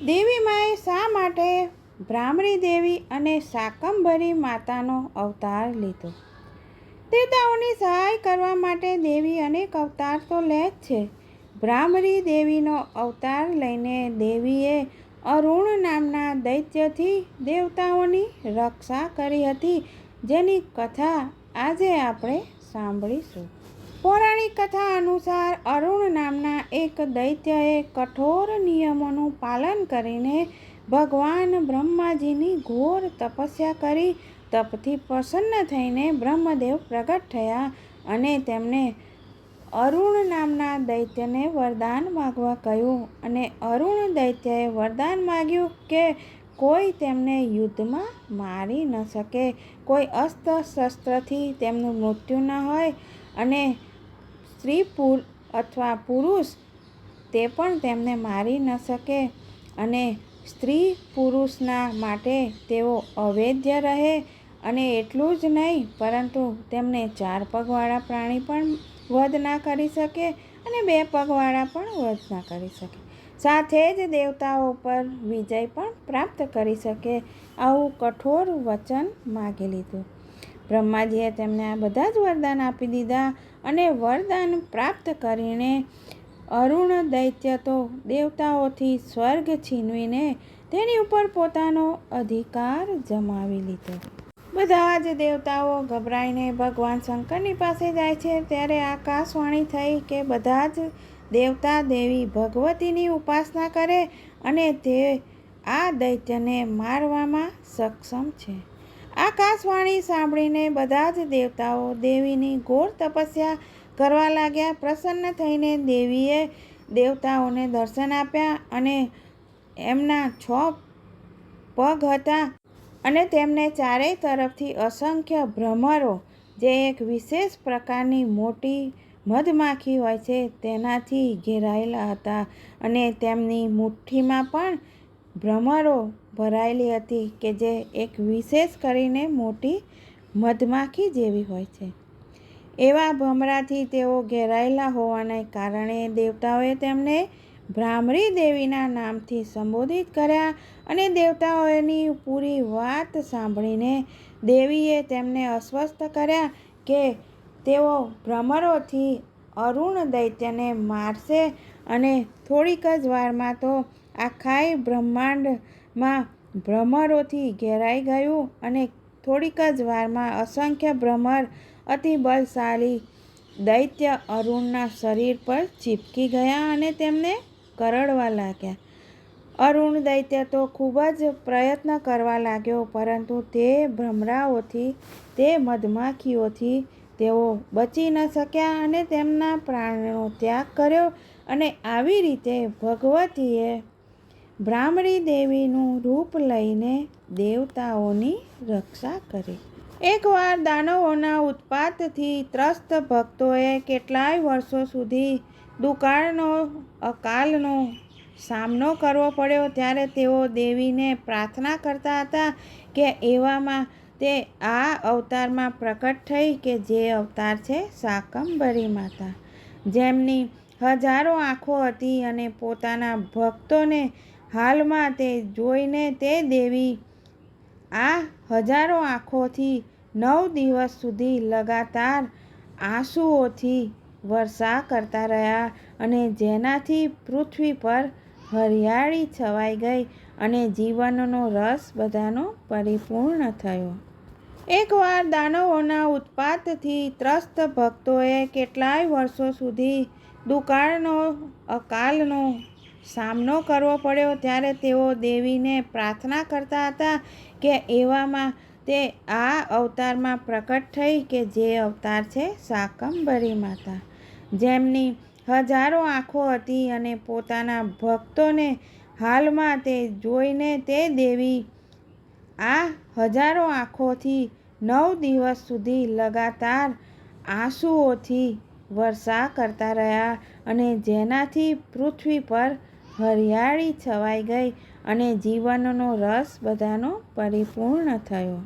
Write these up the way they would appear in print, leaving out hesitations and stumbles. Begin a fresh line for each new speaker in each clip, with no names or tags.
દેવીમાએ શા માટે ભ્રામરી દેવી અને શાકંભરી માતાનો અવતાર લીધો? દેવતાઓની સહાય કરવા માટે દેવી અનેક અવતાર તો લે જ છે. ભ્રામરી દેવીનો અવતાર લઈને દેવીએ અરુણ નામના દૈત્યથી દેવતાઓની રક્ષા કરી હતી, જેની કથા આજે આપણે સાંભળીશું. પૌરાણિક કથા અનુસાર અરુણ નામના એક દૈત્યએ કઠોર નિયમોનું પાલન કરીને ભગવાન બ્રહ્માજીની ઘોર તપસ્યા કરી. તપથી પ્રસન્ન થઈને બ્રહ્મદેવ પ્રગટ થયા અને તેમણે અરુણ નામના દૈત્યને વરદાન માગવા કહ્યું. અને અરુણ દૈત્યએ વરદાન માગ્યું કે કોઈ તેમને યુદ્ધમાં મારી ન શકે, કોઈ અસ્ત્ર શસ્ત્રથી તેમનું મૃત્યુ ન હોય અને સ્ત્રી અથવા પુરુષ તે પણ તેમને મારી ન શકે અને સ્ત્રી પુરુષના માટે તેઓ અવેદ્ય રહે. અને એટલું જ નહીં, પરંતુ તેમને 4 પગવાળા પ્રાણી પણ વધ ના કરી શકે અને 2 પગવાળા પણ વધ ના કરી શકે, સાથે જ દેવતાઓ પર વિજય પણ પ્રાપ્ત કરી શકે. આવું કઠોર વચન માગી લીધું. બ્રહ્માજીએ તેમને આ બધા જ વરદાન આપી દીધા અને વરદાન પ્રાપ્ત કરીને અરુણ દૈત્ય તો દેવતાઓથી સ્વર્ગ છીનવીને તેની ઉપર પોતાનો અધિકાર જમાવી લીધો. બધા જ દેવતાઓ ગભરાઈને ભગવાન શંકરની પાસે જાય છે. ત્યારે આકાશવાણી થઈ કે બધા જ દેવતા દેવી ભગવતીની ઉપાસના કરે અને તે આ દૈત્યને મારવામાં સક્ષમ છે. આકાશવાણી સાંભળીને બધા જ દેવતાઓ દેવીની ઘોર તપસ્યા કરવા લાગ્યા. પ્રસન્ન થઈને દેવીએ દેવતાઓને દર્શન આપ્યા અને એમના 6 પગ હતા અને તેમને ચારેય તરફથી અસંખ્ય ભ્રમરો, જે એક વિશેષ પ્રકારની મોટી મધમાખી હોય છે, તેનાથી ઘેરાયેલા હતા અને તેમની મુઠ્ઠીમાં પણ ભ્રમરો ભરાયેલી હતી કે જે એક વિશેષ કરીને મોટી મધમાખી જેવી હોય છે. એવા ભમરાથી તેઓ ઘેરાયેલા હોવાને કારણે દેવતાઓએ તેમને ભ્રામરી દેવીના નામથી સંબોધિત કર્યા અને દેવતાઓની પૂરી વાત સાંભળીને દેવીએ તેમને આશ્વસ્ત કર્યા કે તેઓ ભ્રમરોથી અરુણ દૈત્યને મારશે અને થોડીક જ વારમાં તો આખાય બ્રહ્માંડમાં ભ્રમરોથી ઘેરાઈ ગયું અને થોડીક જ વારમાં અસંખ્ય ભ્રમર અતિ બલશાળી દૈત્ય અરુણના શરીર પર ચીપકી ગયા અને તેમને કરડવા લાગ્યા. અરુણ દૈત્ય તો ખૂબ જ પ્રયત્ન કરવા લાગ્યો, પરંતુ તે ભ્રમરાઓથી, તે મધમાખીઓથી તેઓ બચી ન શક્યા અને તેમના પ્રાણનો ત્યાગ કર્યો. અને આવી રીતે ભગવતીએ ભ્રામરી દેવીનું રૂપ લઈને દેવતાઓની રક્ષા કરી. એકવાર દાનવોના ઉત્પાતથી ત્રસ્ત ભક્તોએ કેટલાય વર્ષો સુધી દુકાળનો અકાલનો સામનો કરવો પડ્યો. ત્યારે તેઓ દેવીને પ્રાર્થના કરતા હતા કે એવામાં તે આ અવતારમાં પ્રકટ થઈ કે જે અવતાર છે શાકંભરી માતા, જેમની હજારો આંખો હતી અને પોતાના ભક્તોને હાલમાં તે જોઈને તે દેવી આ હજારો આંખોથી 9 દિવસ સુધી લગાતાર આંસુઓથી વર્ષા કરતા રહ્યા અને જેનાથી પૃથ્વી પર હરિયાળી છવાઈ ગઈ અને જીવનનો રસ બધાનો પરિપૂર્ણ થયો. એકવાર દાનવોના ઉત્પાતથી ત્રસ્ત ભક્તોએ કેટલાય વર્ષો સુધી દુકાળનો અકાલનો સામનો કરવો પડ્યો. ત્યારે તેઓ દેવીને પ્રાર્થના કરતા હતા કે એવામાં તે આ અવતારમાં પ્રકટ થઈ કે જે અવતાર છે શાકંભરી માતા, જેમની હજારો આંખો હતી અને પોતાના ભક્તોને હાલમાં તે જોઈને તે દેવી આ હજારો આંખોથી 9 દિવસ સુધી લગાતાર આંસુઓથી વર્ષા કરતા રહ્યા અને જેનાથી પૃથ્વી પર હરિયાળી છવાઈ ગઈ અને જીવનનો રસ બધાનો પરિપૂર્ણ થયો.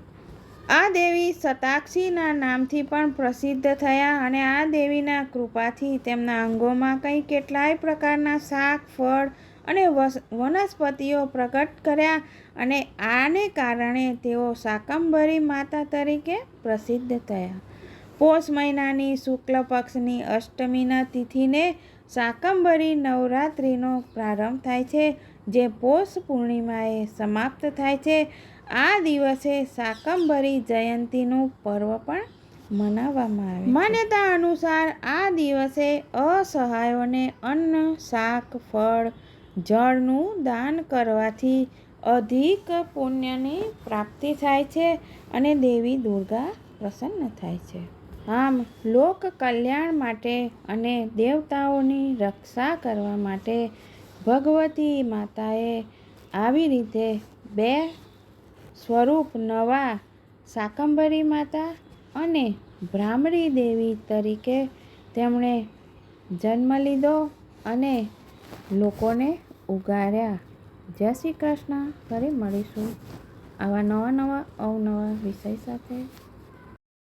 આ દેવી શતાક્ષીના નામથી પણ પ્રસિદ્ધ થયા અને આ દેવીના કૃપાથી તેમના અંગોમાં કેટલાય પ્રકારના શાક, ફળ અને વનસ્પતિઓ પ્રગટ કર્યા અને આને કારણે તેઓ શાકંભરી માતા તરીકે પ્રસિદ્ધ થયા. પોષ મહિનાની શુક્લ પક્ષની અષ્ટમીના તિથિને શાકંભરી નવરાત્રિનો પ્રારંભ થાય છે, જે પોષ પૂર્ણિમાએ સમાપ્ત થાય છે. આ દિવસે શાકંભરી જયંતીનું પર્વ પણ મનાવવામાં આવે છે. માન્યતા અનુસાર આ દિવસે અસહાયોને અન્ન, શાક, ફળ, જળનું દાન કરવાથી અધિક પુણ્યની પ્રાપ્તિ થાય છે અને દેવી દુર્ગા પ્રસન્ન થાય છે. આમ લોક કલ્યાણ માટે અને દેવતાઓની રક્ષા કરવા માટે ભગવતી માતાએ આવી રીતે બે સ્વરૂપ નવા શાકંભરી માતા અને ભ્રામરી દેવી તરીકે તેમણે જન્મ લીધો અને લોકોને ઉગાર્યા. જય શ્રી કૃષ્ણ. ફરી મળીશું આવા નવા અવનવા વિષય સાથે.